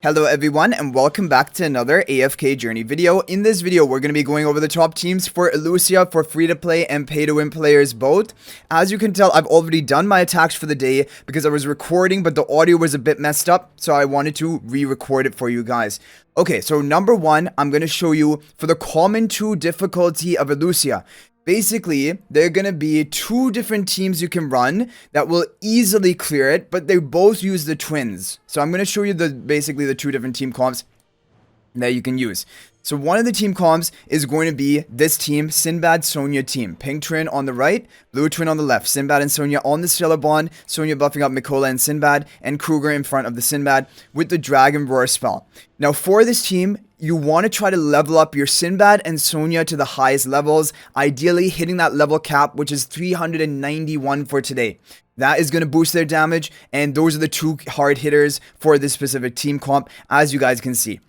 Hello everyone and welcome back to another AFK journey video. In this video, we're going to be going over the top teams for Illucia for free-to-play and pay-to-win players both. As you can tell, I've already done my attacks for the day because I was recording, but the audio was a bit messed up, so I wanted to re-record it for you guys. Okay, so number one, I'm going to show you for the common 2 difficulty of Illucia. Basically, there are going to be 2 different teams you can run that will easily clear it, but they both use the twins. So I'm going to show you basically the 2 different team comps that you can use. So one of the team comps is going to be this team, Sinbad Sonya team. Pink twin on the right, blue twin on the left. Sinbad and Sonya on the stellar bond. Sonya buffing up Mikola and Sinbad, and Kruger in front of the Sinbad with the Dragon Roar spell. Now for this team, you want to try to level up your Sinbad and Sonya to the highest levels, ideally hitting that level cap, which is 391 for today. That is going to boost their damage, and those are the 2 hard hitters for this specific team comp, as you guys can see.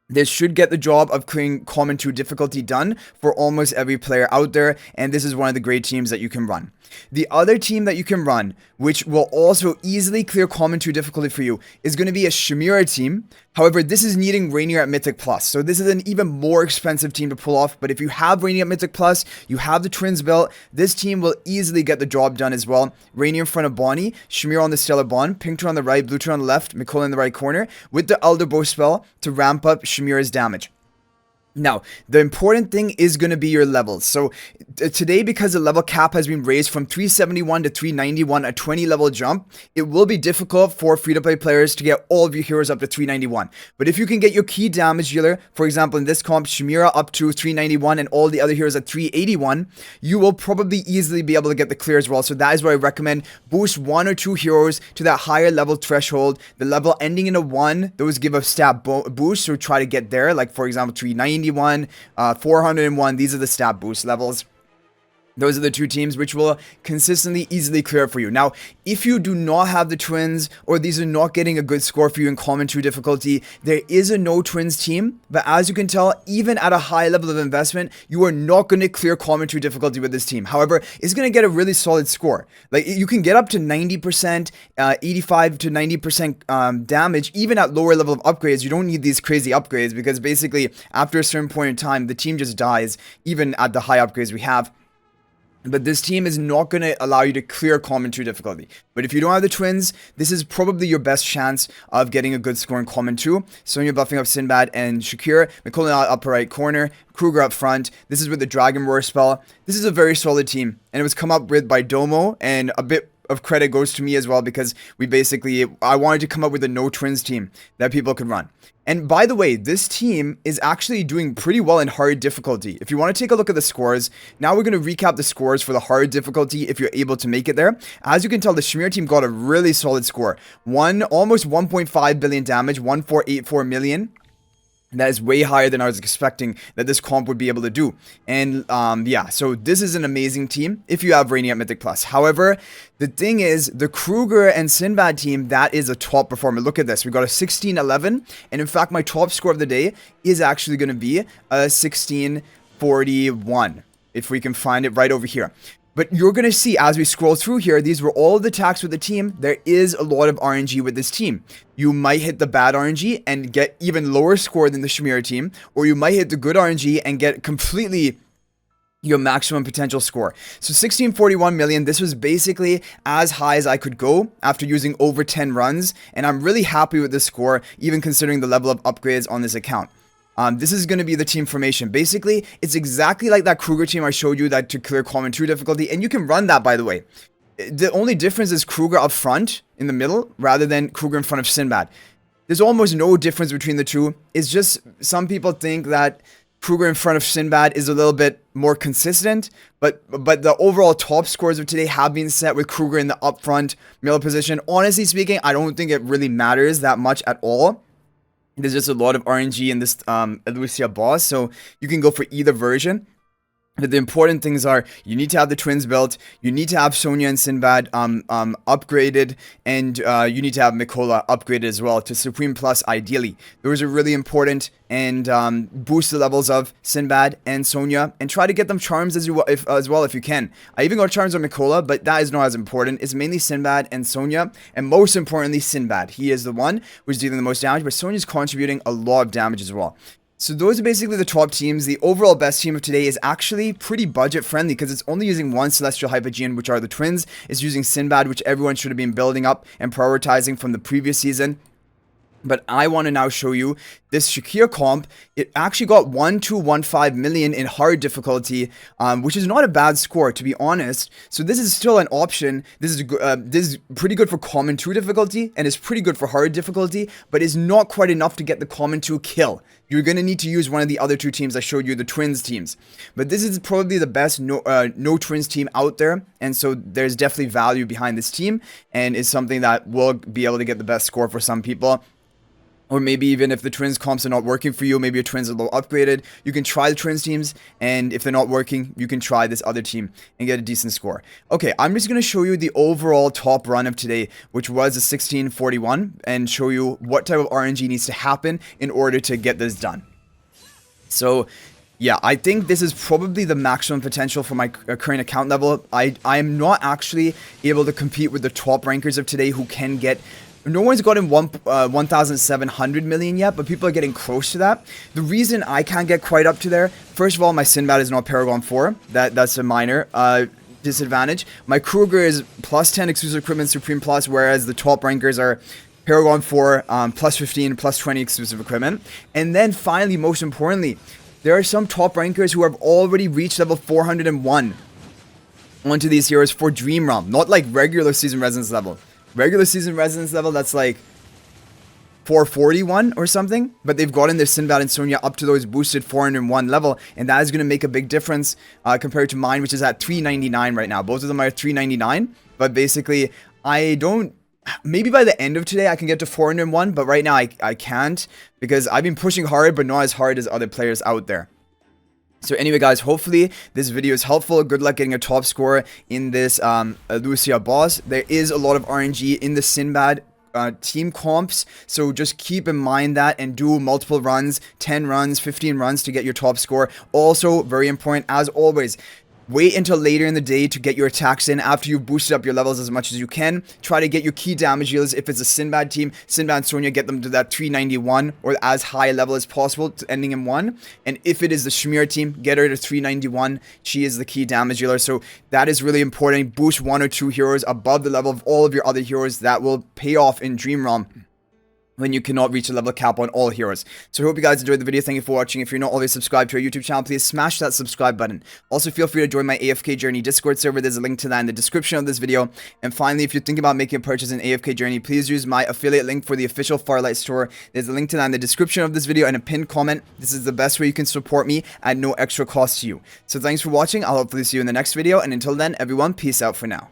This should get the job of clearing common 2 difficulty done for almost every player out there, and this is one of the great teams that you can run. The other team that you can run, which will also easily clear common 2 difficulty for you, is going to be a Shemira team. However, this is needing Rainier at Mythic Plus, so this is an even more expensive team to pull off, but if you have Rainier at Mythic Plus, you have the twins built, this team will easily get the job done as well. Rainier in front of Bonnie, Shemira on the Stellar Bond, Pink Turn on the right, Blue Turn on the left, Mikola in the right corner, with the Elder Bow spell to ramp up Shemira's damage. Now, the important thing is going to be your levels. So today, because the level cap has been raised from 371 to 391, a 20 level jump, it will be difficult for free-to-play players to get all of your heroes up to 391. But if you can get your key damage dealer, for example, in this comp, Shemira up to 391 and all the other heroes at 381, you will probably easily be able to get the clear as well. So that is why I recommend boost 1 or 2 heroes to that higher level threshold. The level ending in a 1, those give a stat boost, so try to get there, like for example 391, 401, these are the stat boost levels. Those are the 2 teams which will consistently easily clear for you. Now, if you do not have the twins, or these are not getting a good score for you in common 2 difficulty, there is a no twins team. But as you can tell, even at a high level of investment, you are not going to clear common 2 difficulty with this team. However, it's going to get a really solid score. Like, you can get up to 90%, 85 to 90% damage, even at lower level of upgrades. You don't need these crazy upgrades, because basically, after a certain point in time, the team just dies, even at the high upgrades we have. But this team is not going to allow you to clear common 2 difficulty. But if you don't have the twins, this is probably your best chance of getting a good score in common 2. Sonya buffing up Sinbad and Shakira, Mikola in the upper right corner, Kruger up front. This is with the Dragon Roar spell. This is a very solid team, and it was come up with by Domo, and a bit of credit goes to me as well, because I wanted to come up with a no twins team that people could run. And by the way, this team is actually doing pretty well in hard difficulty. If you want to take a look at the scores, now we're going to recap the scores for the hard difficulty if you're able to make it there. As you can tell, the Shemira team got a really solid score. Almost 1.5 billion damage, 1484 million. That is way higher than I was expecting that this comp would be able to do. And yeah, so this is an amazing team if you have Rainier at Mythic Plus. However, the thing is, the Kruger and Sinbad team, that is a top performer. Look at this. We got a 1611. And in fact, my top score of the day is actually going to be a 1641. If we can find it right over here. But you're going to see as we scroll through here, these were all the attacks with the team. There is a lot of RNG with this team. You might hit the bad RNG and get even lower score than the Shemira team, or you might hit the good RNG and get completely your maximum potential score. So 1641 million, this was basically as high as I could go after using over 10 runs, and I'm really happy with this score, even considering the level of upgrades on this account. This is going to be the team formation. Basically, it's exactly like that Kruger team I showed you that to clear common 2 difficulty, and you can run that, by the way. The only difference is Kruger up front in the middle rather than Kruger in front of Sinbad. There's almost no difference between the 2. It's just some people think that Kruger in front of Sinbad is a little bit more consistent, but the overall top scores of today have been set with Kruger in the up front middle position. Honestly speaking, I don't think it really matters that much at all. There's just a lot of RNG in this Illucia boss, so you can go for either version. But the important things are you need to have the twins built, you need to have Sonya and Sinbad upgraded, and you need to have Mikola upgraded as well to Supreme Plus ideally. Those are really important, and boost the levels of Sinbad and Sonya, and try to get them charms as well if you can. I even got charms on Mikola, but that is not as important. It's mainly Sinbad and Sonya, and most importantly Sinbad. He is the one who's dealing the most damage, but Sonya's contributing a lot of damage as well. So those are basically the top teams. The overall best team of today is actually pretty budget friendly because it's only using one Celestial Hypogean, which are the twins. It's using Sinbad, which everyone should have been building up and prioritizing from the previous season. But I want to now show you this Shakir comp. It actually got 1215 million in hard difficulty, which is not a bad score, to be honest. So this is still an option. This is pretty good for common 2 difficulty, and it's pretty good for hard difficulty, but it's not quite enough to get the common 2 kill. You're going to need to use one of the other 2 teams I showed you, the twins teams. But this is probably the best no twins team out there, and so there's definitely value behind this team, and is something that will be able to get the best score for some people. Or maybe even if the twins comps are not working for you, maybe your twins are low upgraded, you can try the twins teams, and if they're not working, you can try this other team and get a decent score. Okay, I'm just going to show you the overall top run of today, which was a 1641, and show you what type of RNG needs to happen in order to get this done. So yeah, I think this is probably the maximum potential for my current account level. I am not actually able to compete with the top rankers of today who can get... No one's gotten 1,700 million yet, but people are getting close to that. The reason I can't get quite up to there, first of all, my Sinbad is not Paragon 4. That's a minor disadvantage. My Kruger is plus 10 exclusive equipment Supreme Plus, whereas the top rankers are Paragon 4, plus 15, plus 20 exclusive equipment. And then finally, most importantly, there are some top rankers who have already reached level 401 onto these heroes for Dream Realm, not like regular season resonance level. Regular season resonance level, that's like 441 or something, but they've gotten their Sinbad and Sonya up to those boosted 401 level, and that is going to make a big difference compared to mine, which is at 399 right now. Both of them are 399, but basically I don't... Maybe by the end of today I can get to 401, but right now I can't, because I've been pushing hard, but not as hard as other players out there. So anyway, guys, hopefully this video is helpful. Good luck getting a top score in this Illucia boss. There is a lot of RNG in the Sinbad team comps, so just keep in mind that and do multiple runs, 10 runs, 15 runs to get your top score. Also, very important, as always, wait until later in the day to get your attacks in after you've boosted up your levels as much as you can. Try to get your key damage dealers. If it's a Sinbad team, Sinbad and Sonya, get them to that 391 or as high a level as possible, ending in 1. And if it is the Shemira team, get her to 391. She is the key damage dealer. So that is really important. Boost 1 or 2 heroes above the level of all of your other heroes. That will pay off in Dream Realm when you cannot reach a level cap on all heroes. So I hope you guys enjoyed the video. Thank you for watching. If you're not already subscribed to our YouTube channel, please smash that subscribe button. Also, feel free to join my AFK Journey Discord server. There's a link to that in the description of this video. And finally, if you're thinking about making a purchase in AFK Journey, please use my affiliate link for the official Farlight store. There's a link to that in the description of this video and a pinned comment. This is the best way you can support me at no extra cost to you. So thanks for watching. I'll hopefully see you in the next video. And until then, everyone, peace out for now.